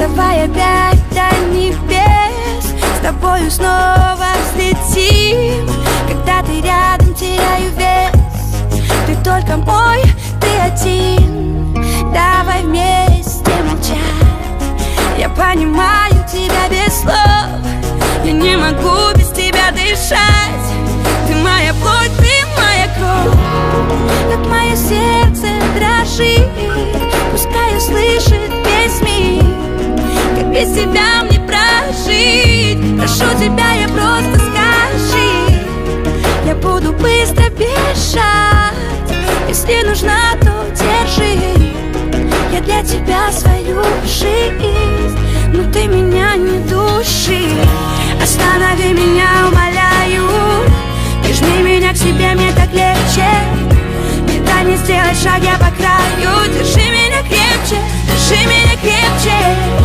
Давай опять до небес, с тобою снова взлетим. Когда ты рядом, теряю вес. Ты только мой, ты один. Давай вместе молчать. Я понимаю тебя без слов. Я не могу без тебя дышать. Ты моя плоть, ты моя кровь. Как мое сердце дрожит, пускай услышит весь мир. Как без тебя мне прожить. Прошу тебя, я просто скажи. Я буду быстро бежать. Если нужна, то держи. Я для тебя свою жизнь, но ты меня не души. Останови меня, умоляю. Прижми меня к себе, мне так легче. Не дай мне сделать шаг, я по краю. Держи меня крепче, держи меня крепче.